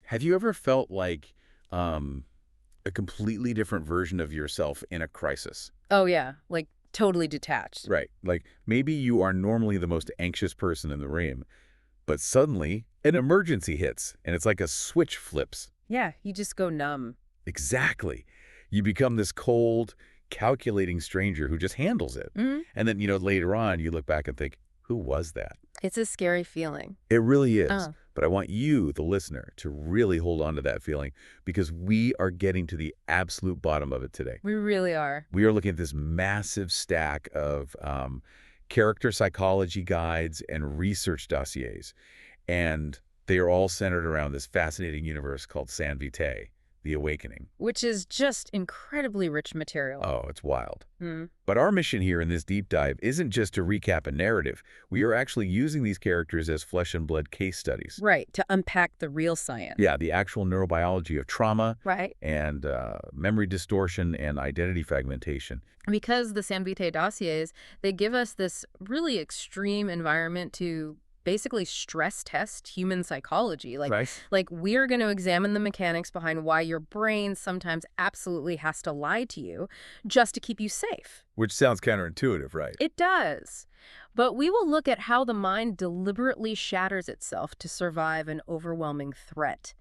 Have you ever felt like a completely different version of yourself in a crisis? Oh, yeah. Like, totally detached. Right. Like maybe you are normally the most anxious person in the room, but suddenly an emergency hits and it's like a switch flips. Yeah, you just go numb. Exactly. You become this cold, calculating stranger who just handles it. Hmm. And then, later on you look back and think, who was that? It's a scary feeling. It really is. Oh, But I want you, the listener, to really hold on to that feeling because we are getting to the absolute bottom of it today. we really are. We are looking at this massive stack of character psychology guides and research dossiers. And they are all centered around this fascinating universe called San Vitae, the Awakening. Which is just incredibly rich material. Oh, it's wild. Hmm. But our mission here in this deep dive isn't just to recap a narrative. We are actually using these characters as flesh and blood case studies. Right, to unpack the real science. Yeah, the actual neurobiology of trauma Right. and memory distortion and identity fragmentation. Because the San Vitae dossiers, they give us this really extreme environment to basically stress test human psychology. Right. Like we're going to examine the mechanics behind why your brain sometimes absolutely has to lie to you just to keep you safe. Which sounds counterintuitive, right? It does. But we will look at how the mind deliberately shatters itself to survive an overwhelming threat.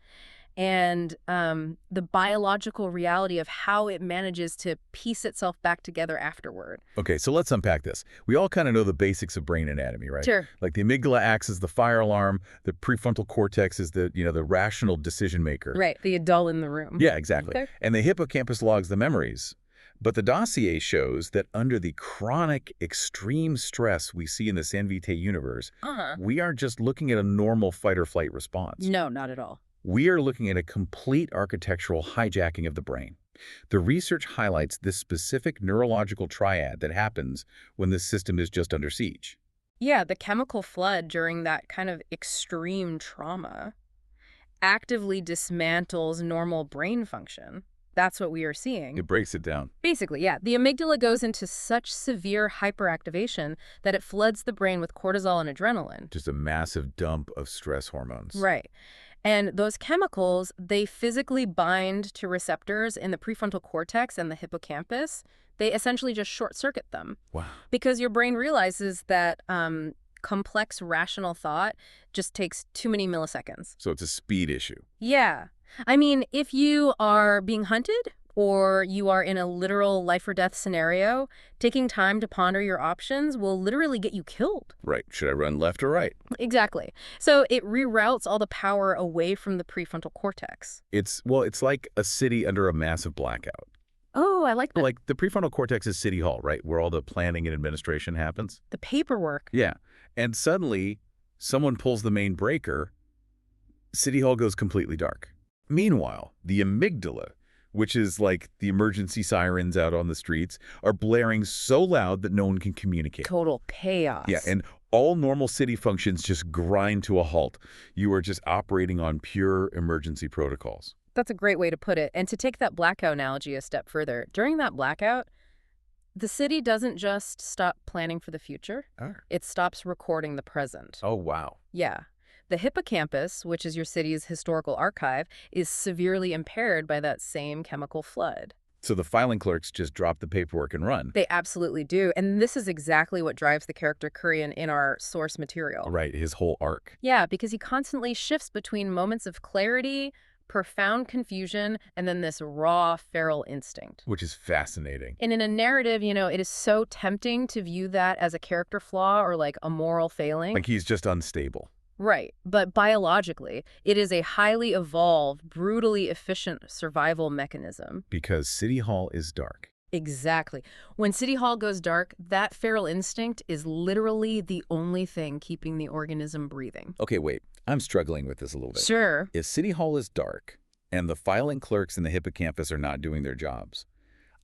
And the biological reality of how it manages to piece itself back together afterward. Okay, so let's unpack this. We all kind of know the basics of brain anatomy, right? Sure. Like the amygdala acts as the fire alarm, the prefrontal cortex is the rational decision maker. Right, the adult in the room. Yeah, exactly. Okay. And the hippocampus logs the memories. But the dossier shows that under the chronic, extreme stress we see in the San Vitae universe, we aren't just looking at a normal fight-or-flight response. No, not at all. We are looking at a complete architectural hijacking of the brain. The research highlights this specific neurological triad that happens when the system is just under siege. Yeah, the chemical flood during that kind of extreme trauma actively dismantles normal brain function. That's what we are seeing. It breaks it down. Basically, yeah. The amygdala goes into such severe hyperactivation that it floods the brain with cortisol and adrenaline. Just a massive dump of stress hormones. Right. And those chemicals, they physically bind to receptors in the prefrontal cortex and the hippocampus. They essentially just short-circuit them. Wow. Because your brain realizes that complex rational thought just takes too many milliseconds. So it's a speed issue. Yeah. I mean, if you are being hunted or you are in a literal life or death scenario, taking time to ponder your options will literally get you killed. Right. Should I run left or right? Exactly. So it reroutes all the power away from the prefrontal cortex. It's like a city under a massive blackout. Oh, I like that. Like the prefrontal cortex is City Hall, right? Where all the planning and administration happens. The paperwork. Yeah. And suddenly someone pulls the main breaker, City Hall goes completely dark. Meanwhile, the amygdala, which is like the emergency sirens out on the streets, are blaring so loud that no one can communicate. Total chaos. Yeah, and all normal city functions just grind to a halt. You are just operating on pure emergency protocols. That's a great way to put it. And to take that blackout analogy a step further, during that blackout, the city doesn't just stop planning for the future. It stops recording the present. Oh, wow. Yeah. The hippocampus, which is your city's historical archive, is severely impaired by that same chemical flood. So the filing clerks just drop the paperwork and run. They absolutely do. And this is exactly what drives the character Kurien in our source material. Right, his whole arc. Yeah, because he constantly shifts between moments of clarity, profound confusion, and then this raw, feral instinct. Which is fascinating. And in a narrative, it is so tempting to view that as a character flaw or like a moral failing. Like he's just unstable. Right. But biologically, it is a highly evolved, brutally efficient survival mechanism. Because City Hall is dark. Exactly. When City Hall goes dark, that feral instinct is literally the only thing keeping the organism breathing. Okay, wait. I'm struggling with this a little bit. Sure. If City Hall is dark and the filing clerks in the hippocampus are not doing their jobs,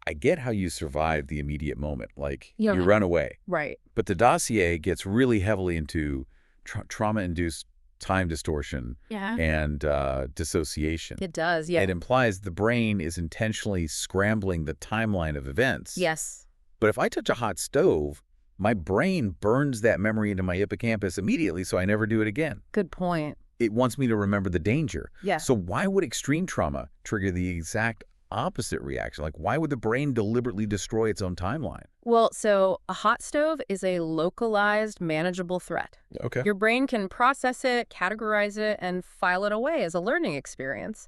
I get how you survive the immediate moment, like Yeah. you run away. Right. But the dossier gets really heavily into trauma-induced time distortion Yeah. and dissociation. It does, yeah. It implies the brain is intentionally scrambling the timeline of events. Yes. But if I touch a hot stove, my brain burns that memory into my hippocampus immediately so I never do it again. Good point. it wants me to remember the danger. Yeah. So why would extreme trauma trigger the exact opposite reaction? Like, why would the brain deliberately destroy its own timeline? Well, so a hot stove is a localized, manageable threat. Okay. Your brain can process it, categorize it, and file it away as a learning experience.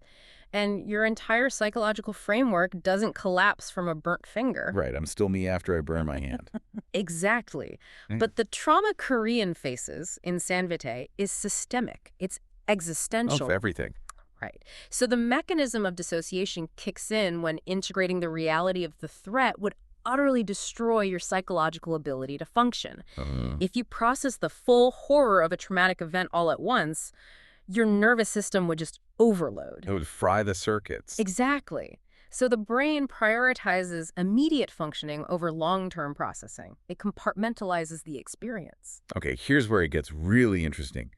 And your entire psychological framework doesn't collapse from a burnt finger. Right. I'm still me after I burn my hand. Exactly. Mm. But the trauma Kurien faces in Vitae is systemic. It's existential. Of everything. Right. So the mechanism of dissociation kicks in when integrating the reality of the threat would utterly destroy your psychological ability to function. If you process the full horror of a traumatic event all at once, your nervous system would just overload. It would fry the circuits. Exactly. So the brain prioritizes immediate functioning over long-term processing. It compartmentalizes the experience. Okay, here's where it gets really interesting.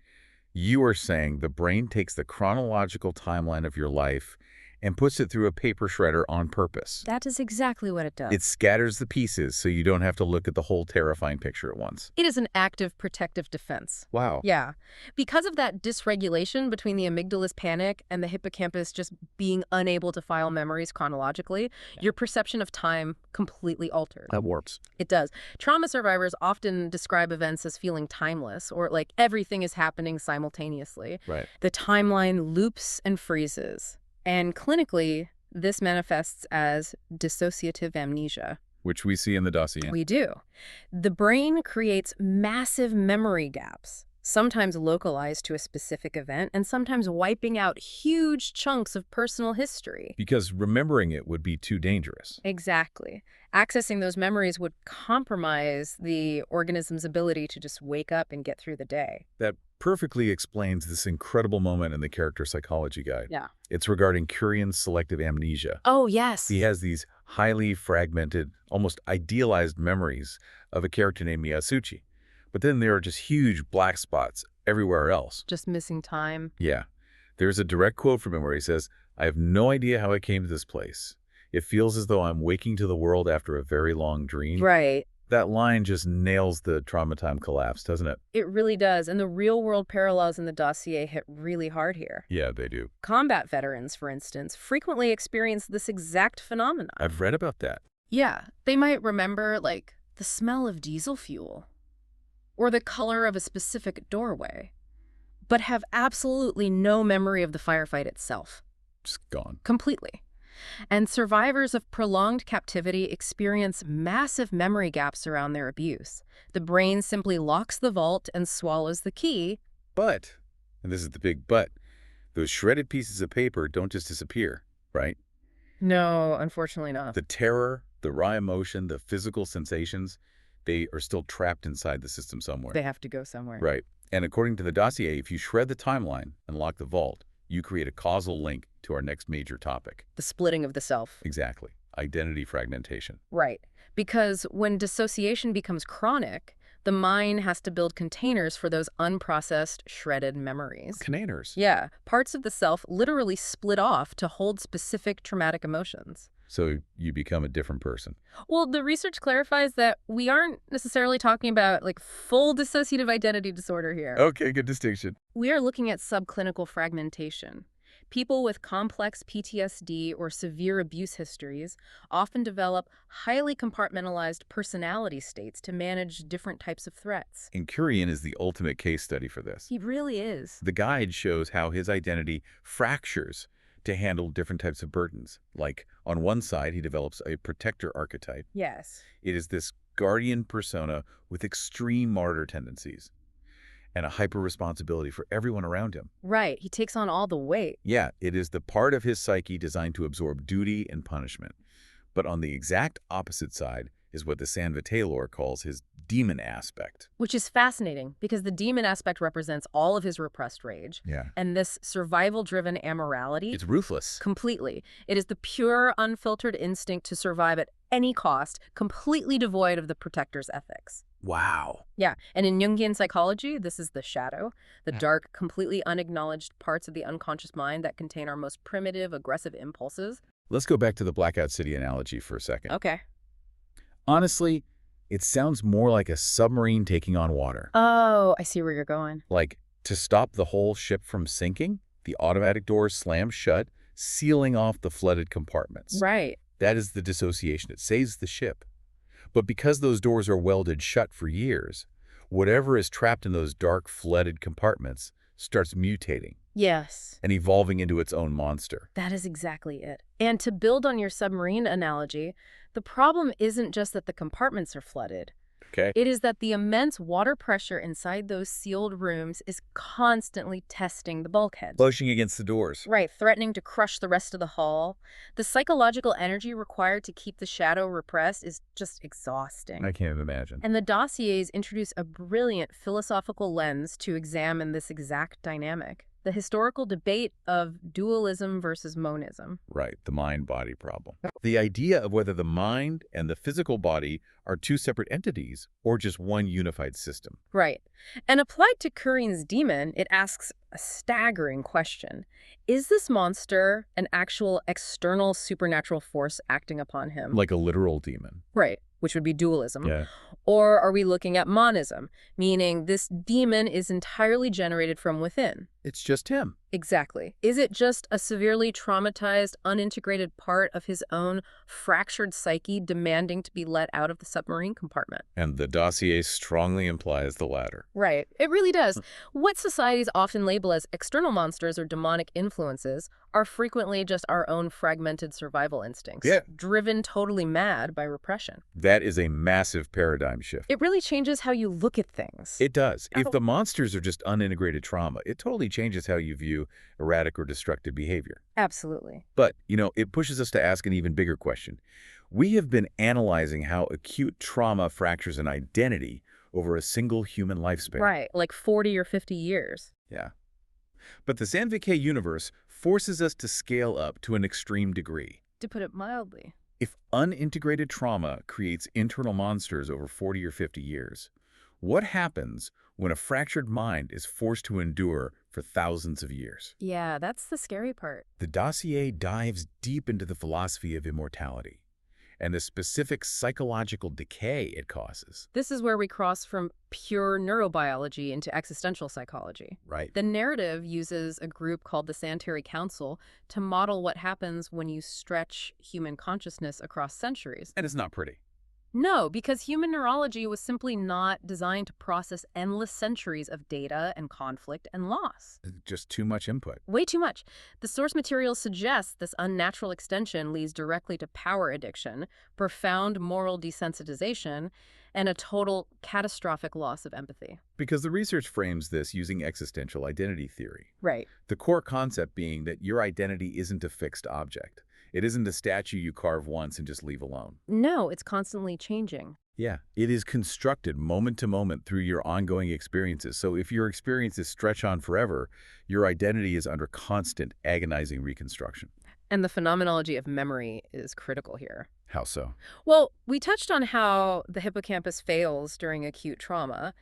You are saying the brain takes the chronological timeline of your life and puts it through a paper shredder on purpose. That is exactly what it does. It scatters the pieces so you don't have to look at the whole terrifying picture at once. It is an active protective defense. Wow. Yeah. Because of that dysregulation between the amygdala's panic and the hippocampus just being unable to file memories chronologically, your perception of time completely altered. That warps. It does. Trauma survivors often describe events as feeling timeless, or like everything is happening simultaneously. Right. The timeline loops and freezes. And clinically, this manifests as dissociative amnesia. Which we see in the Dossier. We do. The brain creates massive memory gaps, sometimes localized to a specific event and sometimes wiping out huge chunks of personal history. Because remembering it would be too dangerous. Exactly. Accessing those memories would compromise the organism's ability to just wake up and get through the day. That perfectly explains this incredible moment in the Character Psychology Guide. Yeah. It's regarding Kurien's selective amnesia. Oh, yes. He has these highly fragmented, almost idealized memories of a character named Myasuchi. But then there are just huge black spots everywhere else. Just missing time. Yeah. There's a direct quote from him where he says, "I have no idea how I came to this place. It feels as though I'm waking to the world after a very long dream." Right. That line just nails the trauma time collapse, doesn't it? It really does. And the real-world parallels in the Dossier hit really hard here. Yeah, they do. Combat veterans, for instance, frequently experience this exact phenomenon. I've read about that. Yeah. They might remember, like, the smell of diesel fuel or the color of a specific doorway, but have absolutely no memory of the firefight itself. Just gone. Completely. And survivors of prolonged captivity experience massive memory gaps around their abuse. The brain simply locks the vault and swallows the key. But, and this is the big but, those shredded pieces of paper don't just disappear, right? No, unfortunately not. The terror, the raw emotion, the physical sensations, they are still trapped inside the system somewhere. They have to go somewhere. Right. And according to the Dossier, if you shred the timeline and lock the vault, you create a causal link to our next major topic. The splitting of the self. Exactly. Identity fragmentation. Right. Because when dissociation becomes chronic, the mind has to build containers for those unprocessed, shredded memories. Containers. Yeah. Parts of the self literally split off to hold specific traumatic emotions. So you become a different person. Well, the research clarifies that we aren't necessarily talking about, like, full dissociative identity disorder here. Okay, good distinction. We are looking at subclinical fragmentation. People with complex PTSD or severe abuse histories often develop highly compartmentalized personality states to manage different types of threats. And Kurien is the ultimate case study for this. He really is. The guide shows how his identity fractures to handle different types of burdens. Like, on one side, he develops a protector archetype. Yes. It is this guardian persona with extreme martyr tendencies and a hyper-responsibility for everyone around him. Right. He takes on all the weight. Yeah, it is the part of his psyche designed to absorb duty and punishment. But on the exact opposite side is what the Vitae lore calls his demon aspect. Which is fascinating because the demon aspect represents all of his repressed rage. Yeah. And this survival-driven amorality. It's ruthless. Completely. It is the pure, unfiltered instinct to survive at any cost, completely devoid of the protector's ethics. Wow. Yeah. And in Jungian psychology, this is the shadow, the dark, completely unacknowledged parts of the unconscious mind that contain our most primitive, aggressive impulses. Let's go back to the Blackout City analogy for a second. Okay. Honestly, it sounds more like a submarine taking on water. Oh, I see where you're going. Like To stop the whole ship from sinking, the automatic doors slam shut, sealing off the flooded compartments. Right. That is the dissociation. It saves the ship. But because those doors are welded shut for years, whatever is trapped in those dark, flooded compartments starts mutating Yes. and evolving into its own monster. That is exactly it. And to build on your submarine analogy, the problem isn't just that the compartments are flooded. Okay? It is that the immense water pressure inside those sealed rooms is constantly testing the bulkheads. Pushing against the doors. Right, threatening to crush the rest of the hull. The psychological energy required to keep the shadow repressed is just exhausting. I can't imagine. And the dossiers introduce a brilliant philosophical lens to examine this exact dynamic. The historical debate of dualism versus monism. Right, the mind-body problem. The idea of whether the mind and the physical body are two separate entities or just one unified system. Right. And applied to Kurien's demon, it asks a staggering question. Is this monster an actual external supernatural force acting upon him? Like a literal demon. Right, which would be dualism. Yeah. Or are we looking at monism, meaning this demon is entirely generated from within? It's just him. Exactly. Is it just a severely traumatized, unintegrated part of his own fractured psyche demanding to be let out of the submarine compartment? And the dossier strongly implies the latter. Right. It really does. What societies often label as external monsters or demonic influences are frequently just our own fragmented survival instincts, driven totally mad by repression. That is a massive paradigm shift. It really changes how you look at things. It does. If the monsters are just unintegrated trauma, it totally changes how you view erratic or destructive behavior. Absolutely. But, it pushes us to ask an even bigger question. We have been analyzing how acute trauma fractures an identity over a single human lifespan. Right, like 40 or 50 years. Yeah. But the San Vitae universe forces us to scale up to an extreme degree. To put it mildly. If unintegrated trauma creates internal monsters over 40 or 50 years, what happens when a fractured mind is forced to endure for thousands of years? Yeah, that's the scary part. The dossier dives deep into the philosophy of immortality and the specific psychological decay it causes. This is where we cross from pure neurobiology into existential psychology. Right. The narrative uses a group called the Santerrie Council to model what happens when you stretch human consciousness across centuries. And it's not pretty. No, because human neurology was simply not designed to process endless centuries of data and conflict and loss. Just too much input. Way too much. The source material suggests this unnatural extension leads directly to power addiction, profound moral desensitization, and a total catastrophic loss of empathy. Because the research frames this using existential identity theory. Right. The core concept being that your identity isn't a fixed object. It isn't a statue you carve once and just leave alone. No, it's constantly changing. Yeah, it is constructed moment to moment through your ongoing experiences. So if your experiences stretch on forever, your identity is under constant, agonizing reconstruction. And the phenomenology of memory is critical here. How so? Well, we touched on how the hippocampus fails during acute trauma.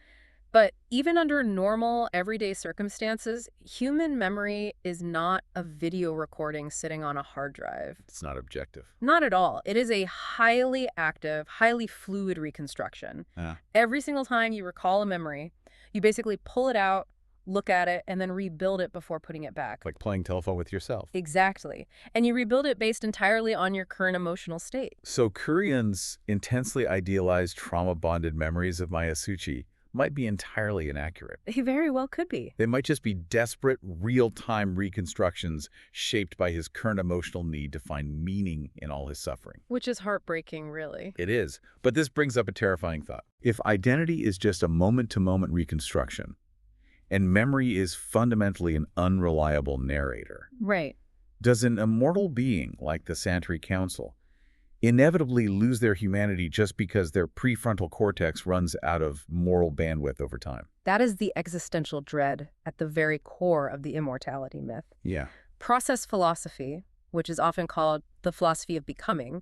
But even under normal, everyday circumstances, human memory is not a video recording sitting on a hard drive. It's not objective. Not at all. It is a highly active, highly fluid reconstruction. Every single time you recall a memory, you basically pull it out, look at it, and then rebuild it before putting it back. Like playing telephone with yourself. Exactly. And you rebuild it based entirely on your current emotional state. So Kurien's intensely idealized trauma-bonded memories of Myasuchi might be entirely inaccurate. He very well could be. They might just be desperate, real-time reconstructions shaped by his current emotional need to find meaning in all his suffering. Which is heartbreaking, really. It is. But this brings up a terrifying thought. If identity is just a moment-to-moment reconstruction, and memory is fundamentally an unreliable narrator, right, does an immortal being like the Santerrie Council inevitably lose their humanity just because their prefrontal cortex runs out of moral bandwidth over time? That is the existential dread at the very core of the immortality myth. Yeah. Process philosophy, which is often called the philosophy of becoming,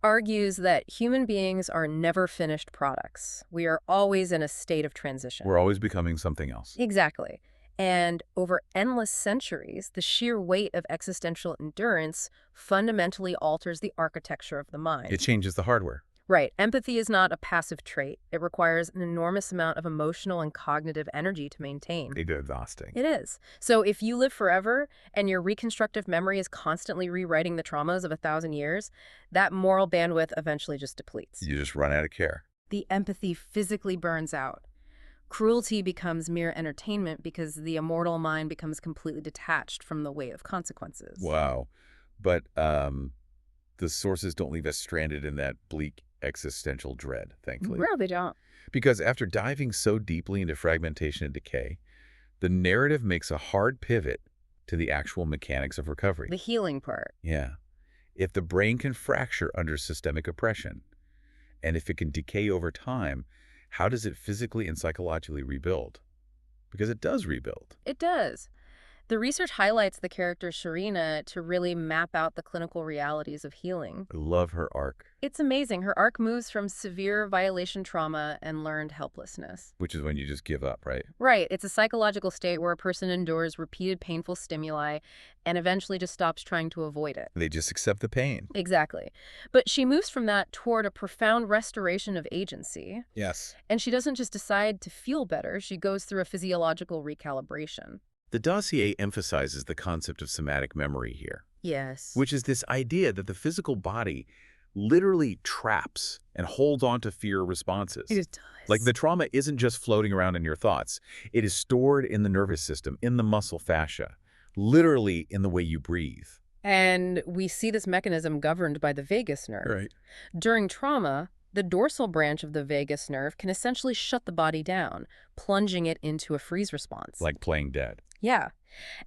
argues that human beings are never finished products. We are always in a state of transition. We're always becoming something else. Exactly. And over endless centuries, the sheer weight of existential endurance fundamentally alters the architecture of the mind. It changes the hardware. Right. Empathy is not a passive trait. It requires an enormous amount of emotional and cognitive energy to maintain. It's exhausting. It is. So if you live forever and your reconstructive memory is constantly rewriting the traumas of 1,000 years, that moral bandwidth eventually just depletes. You just run out of care. The empathy physically burns out. Cruelty becomes mere entertainment because the immortal mind becomes completely detached from the weight of consequences. Wow. But the sources don't leave us stranded in that bleak existential dread, thankfully. No, they don't. Because after diving so deeply into fragmentation and decay, the narrative makes a hard pivot to the actual mechanics of recovery. The healing part. Yeah. If the brain can fracture under systemic oppression, and if it can decay over time, how does it physically and psychologically rebuild? Because it does rebuild. It does. The research highlights the character Sharina to really map out the clinical realities of healing. I love her arc. It's amazing. Her arc moves from severe violation trauma and learned helplessness. Which is when you just give up, right? Right. It's a psychological state where a person endures repeated painful stimuli and eventually just stops trying to avoid it. They just accept the pain. Exactly. But she moves from that toward a profound restoration of agency. Yes. And she doesn't just decide to feel better. She goes through a physiological recalibration. The dossier emphasizes the concept of somatic memory here. Yes. Which is this idea that the physical body literally traps and holds on to fear responses. It does. Like the trauma isn't just floating around in your thoughts. It is stored in the nervous system, in the muscle fascia, literally in the way you breathe. And we see this mechanism governed by the vagus nerve. Right. During trauma, the dorsal branch of the vagus nerve can essentially shut the body down, plunging it into a freeze response. Like playing dead. Yeah.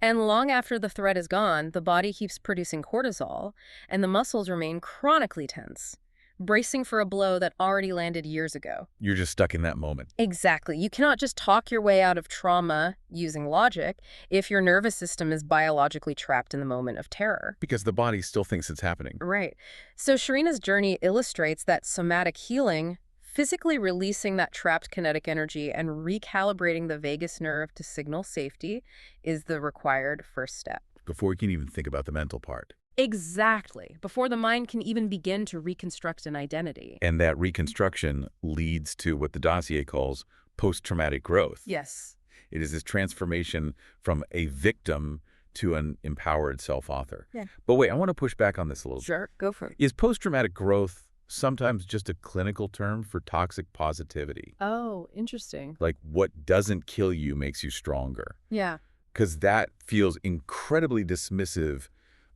And long after the threat is gone, the body keeps producing cortisol, and the muscles remain chronically tense, bracing for a blow that already landed years ago. You're just stuck in that moment. Exactly. You cannot just talk your way out of trauma using logic if your nervous system is biologically trapped in the moment of terror. Because the body still thinks it's happening. Right. So Sharina's journey illustrates that somatic healing, physically releasing that trapped kinetic energy and recalibrating the vagus nerve to signal safety, is the required first step. Before you can even think about the mental part. Exactly. Before the mind can even begin to reconstruct an identity. And that reconstruction leads to what the dossier calls post-traumatic growth. Yes. It is this transformation from a victim to an empowered self-author. Yeah. But wait, I want to push back on this a little. Sure, go for it. Is post-traumatic growth sometimes just a clinical term for toxic positivity? Oh, interesting. Like what doesn't kill you makes you stronger. Yeah. Because that feels incredibly dismissive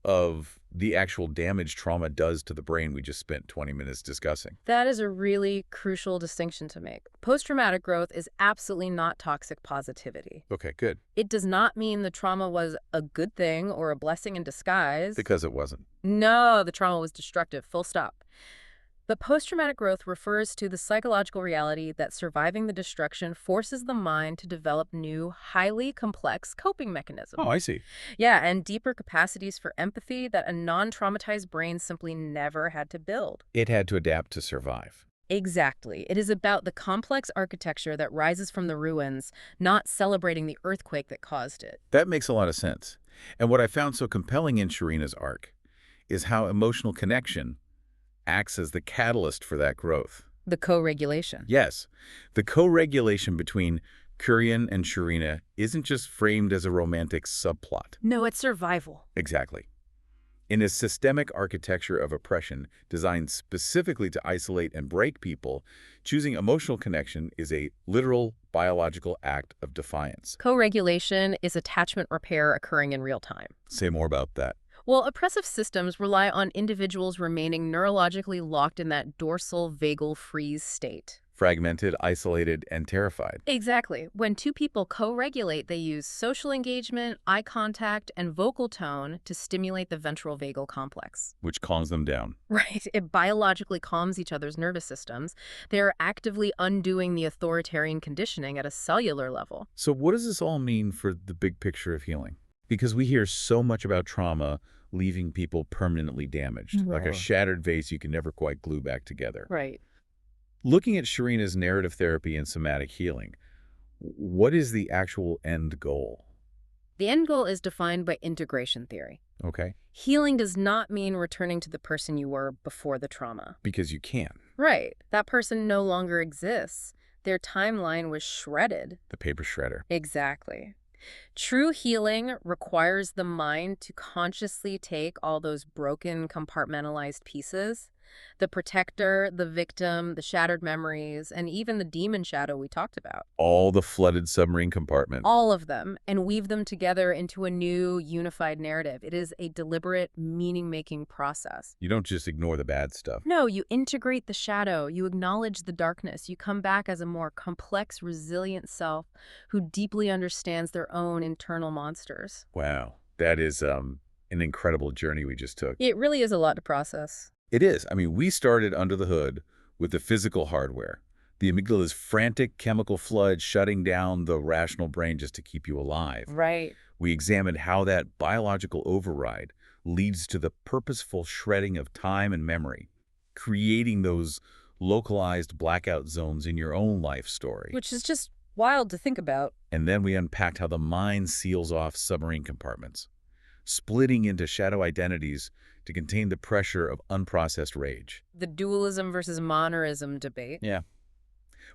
of the actual damage trauma does to the brain we just spent 20 minutes discussing. That is a really crucial distinction to make. Post-traumatic growth is absolutely not toxic positivity. Okay, good. It does not mean the trauma was a good thing or a blessing in disguise. Because it wasn't. No, the trauma was destructive, full stop. But post-traumatic growth refers to the psychological reality that surviving the destruction forces the mind to develop new, highly complex coping mechanisms. Oh, I see. Yeah, and deeper capacities for empathy that a non-traumatized brain simply never had to build. It had to adapt to survive. Exactly. It is about the complex architecture that rises from the ruins, not celebrating the earthquake that caused it. That makes a lot of sense. And what I found so compelling in Sharina's arc is how emotional connection acts as the catalyst for that growth. The co-regulation. Yes. The co-regulation between Kurien and Sharina isn't just framed as a romantic subplot. No, it's survival. Exactly. In a systemic architecture of oppression designed specifically to isolate and break people, choosing emotional connection is a literal biological act of defiance. Co-regulation is attachment repair occurring in real time. Say more about that. Well, oppressive systems rely on individuals remaining neurologically locked in that dorsal vagal freeze state. Fragmented, isolated, and terrified. Exactly. When two people co-regulate, they use social engagement, eye contact, and vocal tone to stimulate the ventral vagal complex. Which calms them down. Right. It biologically calms each other's nervous systems. They are actively undoing the authoritarian conditioning at a cellular level. So what does this all mean for the big picture of healing? Because we hear so much about trauma leaving people permanently damaged, like a shattered vase you can never quite glue back together. Right. Looking at Sharina's narrative therapy and somatic healing, what is the actual end goal? The end goal is defined by integration theory. Okay. Healing does not mean returning to the person you were before the trauma. Because you can. Right. That person no longer exists. Their timeline was shredded. The paper shredder. Exactly. True healing requires the mind to consciously take all those broken, compartmentalized pieces, the protector, the victim, the shattered memories, and even the demon shadow we talked about. All the flooded submarine compartment. All of them, and weave them together into a new, unified narrative. It is a deliberate, meaning-making process. You don't just ignore the bad stuff. No, you integrate the shadow, you acknowledge the darkness, you come back as a more complex, resilient self who deeply understands their own internal monsters. Wow. That is an incredible journey we just took. It really is a lot to process. It is. I mean, we started under the hood with the physical hardware. The amygdala's frantic chemical flood shutting down the rational brain just to keep you alive. Right. We examined how that biological override leads to the purposeful shredding of time and memory, creating those localized blackout zones in your own life story. Which is just wild to think about. And then we unpacked how the mind seals off submarine compartments, splitting into shadow identities to contain the pressure of unprocessed rage. The dualism versus monorism debate. Yeah.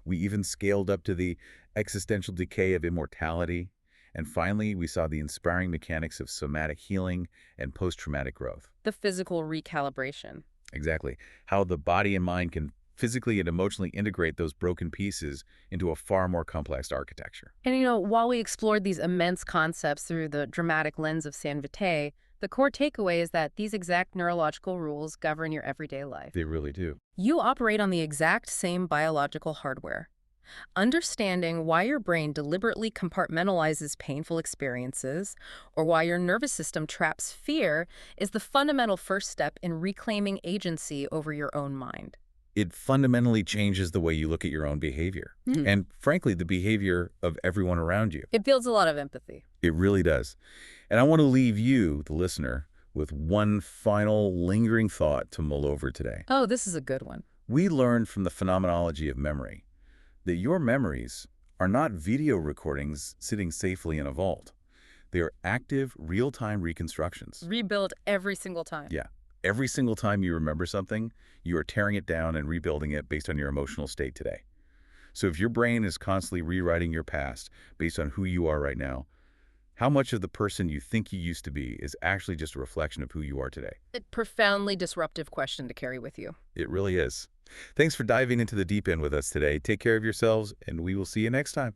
We even scaled up to the existential decay of immortality. And finally, we saw the inspiring mechanics of somatic healing and post-traumatic growth. The physical recalibration. Exactly. How the body and mind can physically and emotionally integrate those broken pieces into a far more complex architecture. And while we explored these immense concepts through the dramatic lens of Vitae, the core takeaway is that these exact neurological rules govern your everyday life. They really do. You operate on the exact same biological hardware. Understanding why your brain deliberately compartmentalizes painful experiences or why your nervous system traps fear is the fundamental first step in reclaiming agency over your own mind. It fundamentally changes the way you look at your own behavior. And frankly, the behavior of everyone around you. It builds a lot of empathy. It really does. And I want to leave you, the listener, with one final lingering thought to mull over today. Oh, this is a good one. We learned from the phenomenology of memory that your memories are not video recordings sitting safely in a vault. They are active, real-time reconstructions. Rebuild every single time. Yeah. Every single time you remember something, you are tearing it down and rebuilding it based on your emotional state today. So if your brain is constantly rewriting your past based on who you are right now, how much of the person you think you used to be is actually just a reflection of who you are today? A profoundly disruptive question to carry with you. It really is. Thanks for diving into the deep end with us today. Take care of yourselves, and we will see you next time.